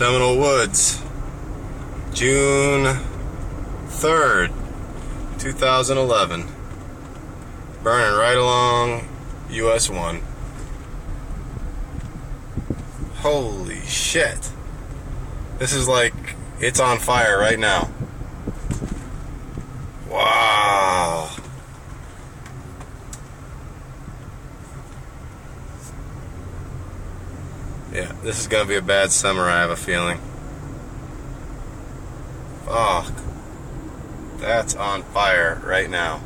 Seminole Woods, June 3rd, 2011. Burning right along US 1. Holy shit. This is like, it's on fire right now. Wow. Yeah, this is gonna be a bad summer, I have a feeling. Fuck. That's on fire right now.